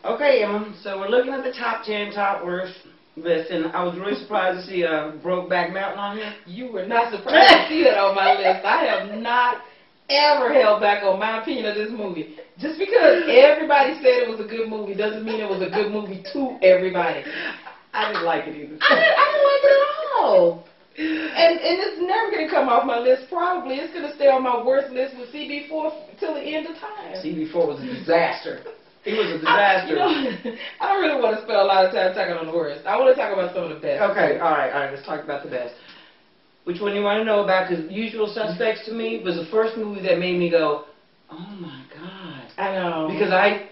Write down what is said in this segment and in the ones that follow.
Okay, Emma, so we're looking at the top 10 top worst list, and I was really surprised to see Brokeback Mountain on here. You were not surprised to see that on my list. I have not ever held back on my opinion of this movie. Just because everybody said it was a good movie doesn't mean it was a good movie to everybody. I didn't like it either. I didn't like it at all. And it's never going to come off my list, probably. It's going to stay on my worst list with CB4 till the end of time. CB4 was a disaster. It was a disaster. I don't really want to spend a lot of time talking on the worst. I want to talk about some of the best. Okay, all right, let's talk about the best. Which one you want to know about? Because Usual Suspects to me was the first movie that made me go, oh my God. I know. Because I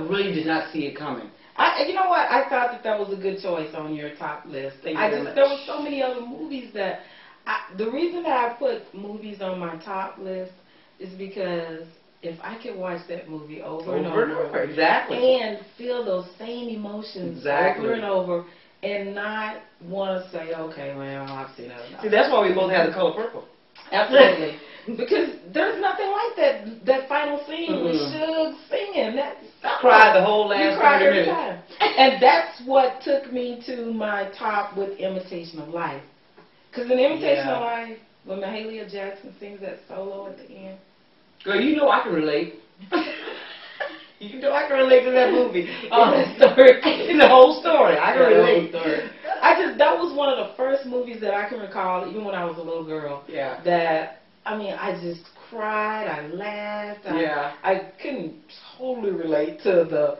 really did not see it coming. You know what? I thought that was a good choice on your top list. Thank you very much. There were so many other movies that the reason that I put movies on my top list is because if I could watch that movie over and over, exactly, and feel those same emotions exactly, over and over, and not want to say, okay, well, I've seen it enough. See, that's why we both have The Color Purple. Absolutely. Because there's nothing like that final scene with Suge singing. I cried the whole last 30 minutes. Time. And that's what took me to my top with Imitation of Life. Because in Imitation of Life, when Mahalia Jackson sings that solo at the end. Girl, you know I can relate. You know I can relate to that movie. The whole story. I can relate. That was one of the first movies that I can recall, even when I was a little girl. Yeah. That, I mean, I just cried, I laughed. I couldn't totally relate to the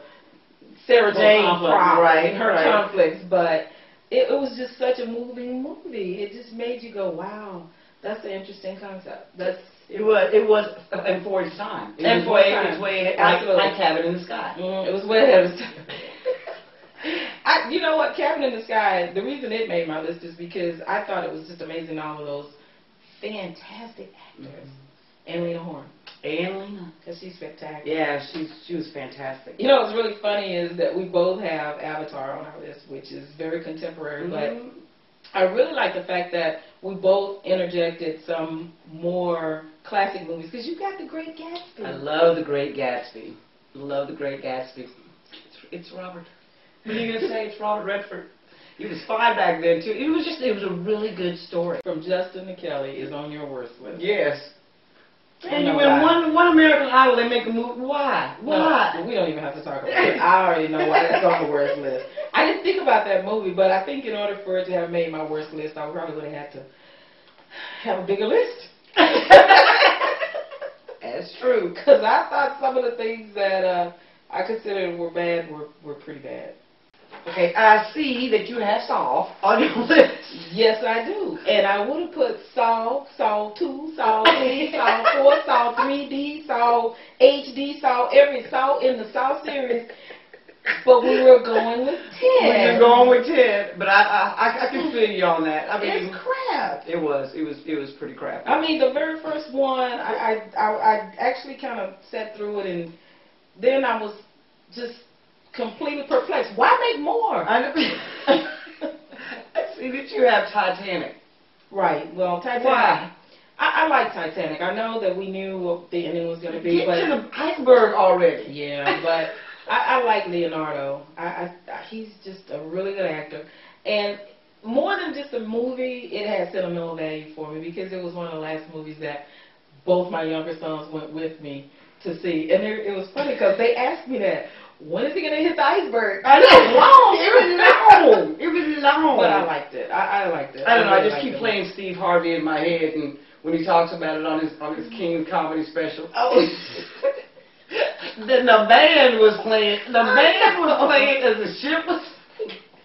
Sarah Jane problem, her conflicts, but it was just such a moving movie. It just made you go, wow, that's an interesting concept. It was and for its time. It was way ahead, like Cabin in the Sky. It was way ahead of its time. You know what, Cabin in the Sky, the reason it made my list is because I thought it was just amazing, all of those fantastic actors. And Lena Horne. And Lena. Because she's spectacular. Yeah, she was fantastic. You know what's really funny is that we both have Avatar on our list, which is very contemporary, but I really like the fact that we both interjected some more classic movies, because you got The Great Gatsby. I love The Great Gatsby. Love The Great Gatsby. It's Robert. What are you going to say? It's Robert Redford. He was fine back then, too. It was a really good story. From Justin to Kelly is on your worst list. Yes. And you win one American Idol, they make a movie. Why? Why? No, we don't even have to talk about it. I already know why that's on the worst list. I didn't think about that movie, but I think in order for it to have made my worst list, I probably would have had to have a bigger list. That's true, because I thought some of the things that I considered were bad were pretty bad. Okay, I see that you have Saw on your list. Yes, I do. And I would have put Saw, Saw 2, Saw 3, Saw 4, Saw 3D, Saw HD, Saw every Saw in the Saw series. But we were going with 10. We were going with 10, but I can feel you on that. I mean, it's crap. It was pretty crap. I mean, the very first one, I actually kind of sat through it, and then I was just completely perplexed. Why make more? I see that you have Titanic. Right. Well, Titanic. Why? I like Titanic. I know that we knew what the ending was going to be. Get to the iceberg already. Yeah, but I like Leonardo. He's just a really good actor. And more than just a movie, it had sentimental value for me, because it was one of the last movies that both my younger sons went with me to see. And it was funny because they asked me that. When is he going to hit the iceberg? I know, long. It was long. It was long. But I liked it. I liked it. I don't know. I just keep playing Steve Harvey in my head, and when he talks about it on his King comedy special. Oh. Then the band was playing. The band was playing as the ship was.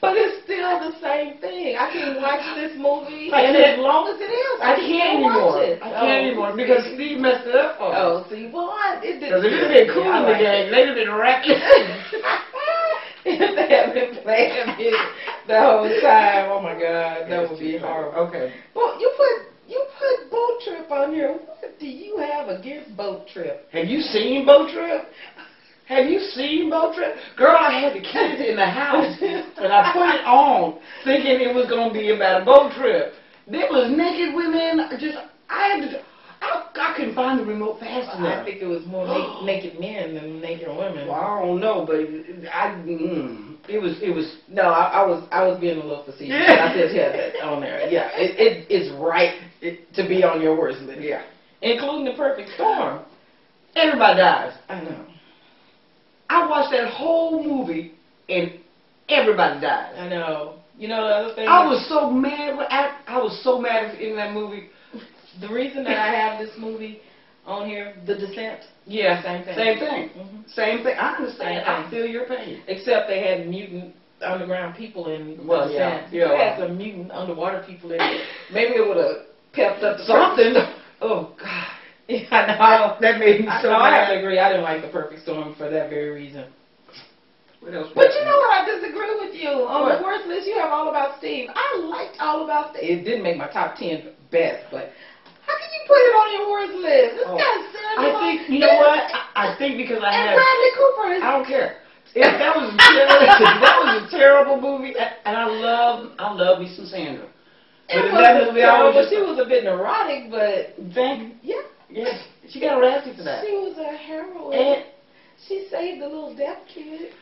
But it's still the same thing. I can watch this movie, and as long as it is, I can't anymore. Watch it. I can't anymore because Steve messed it up for me. Oh, see, well, it didn't. Because if it had been cool in the gang, they'd have been rapping. If they had been playing music the whole time, oh my God, that would be horrible. Okay. Well, you put Boat Trip on here. What do you have against Boat Trip? Have you seen Boat Trip? Have you seen Boat Trip? Girl, I had the kids in the house, and I put it on, thinking it was going to be about a boat trip. There was naked women. I I couldn't find the remote fast enough. I think it was more naked men than naked women. Well, I don't know, but it was. No, I was being a little facetious. Yeah. I said that on there. Yeah, it's right to be on your worst list. Yeah, including The Perfect Storm. Everybody dies. I know. I watched that whole movie and everybody died. I know. You know the other thing? I was so mad. I was so mad in that movie. The reason that I have this movie on here, The Descent. Yeah, same thing. Same thing. Mm-hmm. Same thing. I understand. Same thing. I feel your pain. Except they had mutant underground people in The Descent. Yeah. They had some mutant underwater people in it. Maybe it would have pepped up something. Oh God. Yeah, I know. That made me so mad. I have to agree. I didn't like The Perfect Storm for that very reason. What else? But you know what? I disagree with you. On the worst list, you have All About Steve. I liked All About Steve. It didn't make my top 10 best, but how can you put it on your worst list? This guy's I think, you know what? I think because I had... Bradley Cooper is... I don't care. That was a terrible movie, and I love me some Sandra. But in that movie, she was a bit neurotic, but... Yeah. Yes. She got arrested for that. She was a heroine. And she saved the little deaf kid.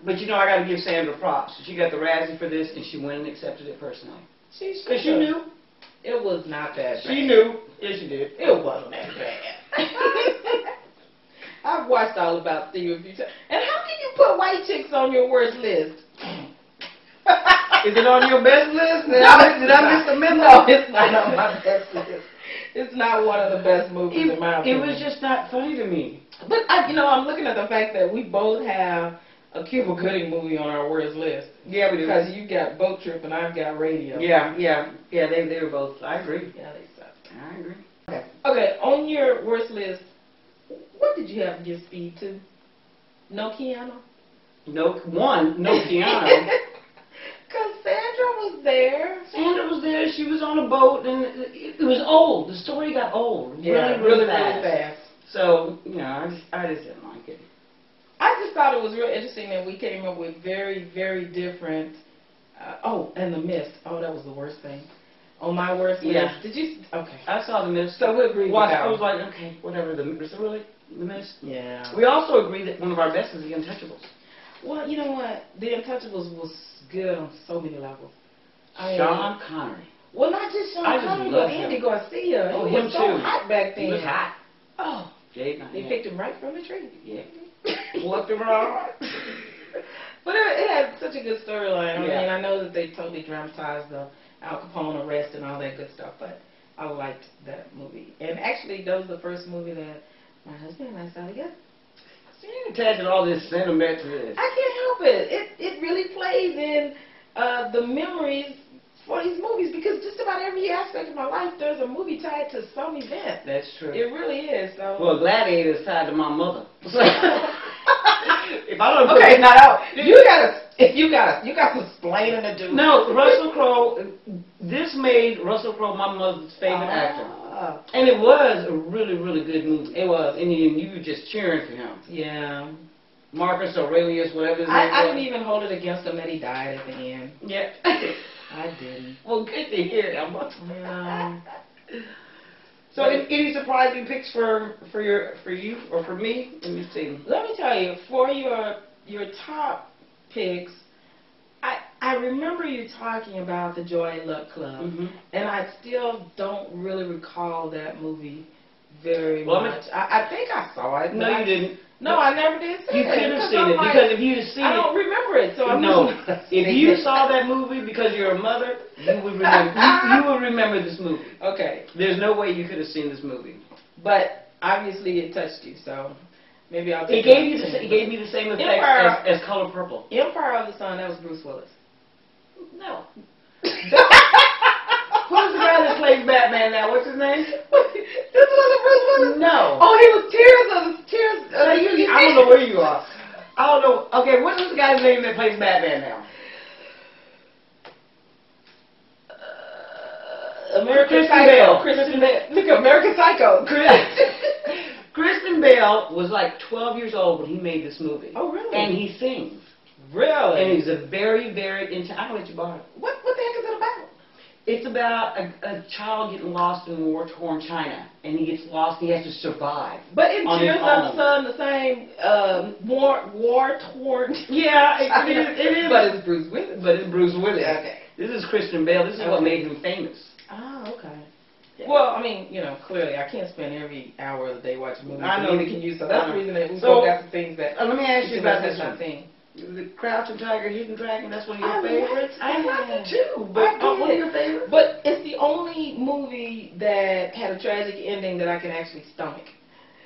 But you know, I got to give Sandra props. She got the Razzie for this, and she went and accepted it personally. Because she knew. It was not that bad. She knew. Yes, she did. It wasn't that bad. I've watched All About Steve a few times. And how can you put white chicks on your worst list? Is it on your best list? Did I miss a memo? No, it's not on my best list. It's not one of the best movies in my opinion. It was just not funny to me. But I'm looking at the fact that we both have a Cuba Gooding movie on our worst list. Yeah, we do. Because you got Boat Trip and I've got Radio. Yeah. They were both. I agree. Yeah, they sucked. I agree. Okay, on your worst list, what did you have to give Speed to? No Keanu? No Keanu. Because Sandra was there. Sandra was there. She was on a boat, and it was old. The story got old. Yeah, really fast. So, I just didn't like it. I just thought it was real interesting that we came up with very, very different. And The Mist. Oh, that was the worst thing. On my worst list. Did you? Okay. I saw The Mist. So we agreed with that. I was like, okay, whatever. Was it really The Mist? Yeah. We also agreed that one of our best is The Untouchables. Well, you know what? The Untouchables was good on so many levels. Sean Connery. Well, not just Sean Connery, but Andy Garcia. Oh, he was so hot back then. He was hot. Oh. They picked him right from the tree. Yeah. Flipped him around. But it had such a good storyline. Yeah. I mean, I know that they totally dramatized the Al Capone arrest and all that good stuff, but I liked that movie. And actually, that was the first movie that my husband and I saw together. So you're attaching all this sentiment to this. I can't help it. It really plays in the memories for these movies because just about every aspect of my life, there's a movie tied to some event. That's true. It really is. So. Well, Gladiator is tied to my mother. If I don't okay, now you got some explaining to do. No, Russell Crowe. This made Russell Crowe my mother's favorite actor, and it was a really, really good movie. It was, and you were just cheering for him. Yeah. Marcus Aurelius, whatever his name was. I didn't even hold it against him that he died at the end. Yeah. I didn't. Well, good to hear. Yeah. So, any surprising picks for you or for me? Let me see. Let me tell you, for your top picks, I remember you talking about the Joy Luck Club, and I still don't really recall that movie very much. I think I saw it. No, you didn't. No, I never did see it. You could have seen it because if you'd seen it, I don't remember it. So I'm if you saw that movie because you're a mother, you would remember. You would remember this movie. Okay. There's no way you could have seen this movie. But obviously it touched you, so maybe I'll. It gave me the same effect as Color Purple. Empire of the Sun. That was Bruce Willis. No. Who's the guy that plays Batman now? What's his name? This wasn't Bruce Willis? No. Oh, he was Tears. I don't know where you are. I don't know. Okay, what is the guy's name that plays Batman now? American Psycho. Kristen Bell. Look, American Psycho. Kristen Bell was like 12 years old when he made this movie. Oh, really? And he sings. Really? And he's a very, very I don't let you borrow it. What the heck is it about? It's about a child getting lost in war-torn China, and he gets lost. And he has to survive. But in on his Tears of the own. Sun, the same war-torn. Yeah, it is. But it's Bruce Willis. But it's Bruce Willis. Okay. This is Christian Bale. This is what made him famous. Oh, okay. Yeah. Well, I mean, you know, clearly I can't spend every hour of the day watching movies. I know. Neither can you. So that's the reason that we So, both got some things that. Let me ask you about this one. Thing. The Crouching Tiger, Hidden Dragon. That's one of I your favorites. liked I like that. it too. But one of your favorites. But it's the only movie that had a tragic ending that I can actually stomach.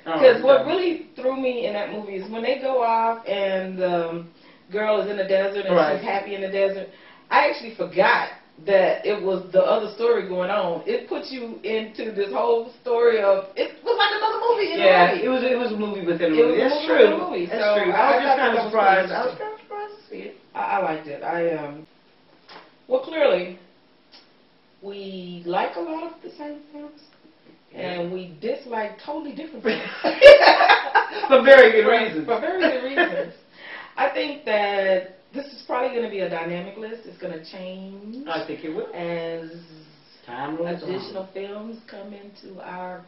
Because what really threw me in that movie is when they go off and the girl is in the desert and she's happy in the desert. I actually forgot that it was the other story going on. It put you into this whole story of, it was like another movie in a movie. It was a movie within a movie. That's true. That's true. I was just kind of surprised. I was kind of surprised to see it. I liked it. Well, clearly, we like a lot of the same films, and we dislike totally different films. For very good reasons. For very good reasons. I think that this is probably going to be a dynamic list. It's going to change. I think it will. As time rolls additional films come into our,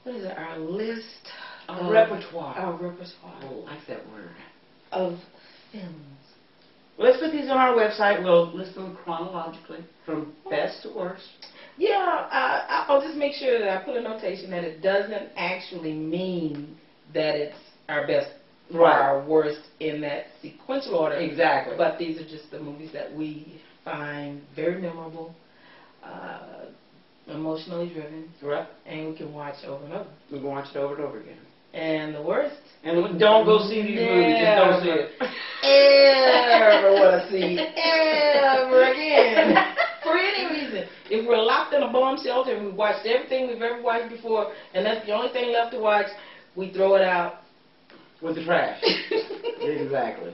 what is it, our list. Our repertoire. Our repertoire. I like that word. Of films. Well, let's put these on our website. We'll list them chronologically from best to worst. Yeah, I'll just make sure that I put a notation that it doesn't actually mean that it's our best or our worst in that sequential order. Exactly. But these are just the movies that we find very memorable, emotionally driven, and we can watch over and over. We can watch it over and over again. And the worst. And don't go see these movies. Just don't see it. Ever want to see ever again. For any reason. If we're locked in a bomb shelter and we've watched everything we've ever watched before, and that's the only thing left to watch, we throw it out. With the trash. Exactly.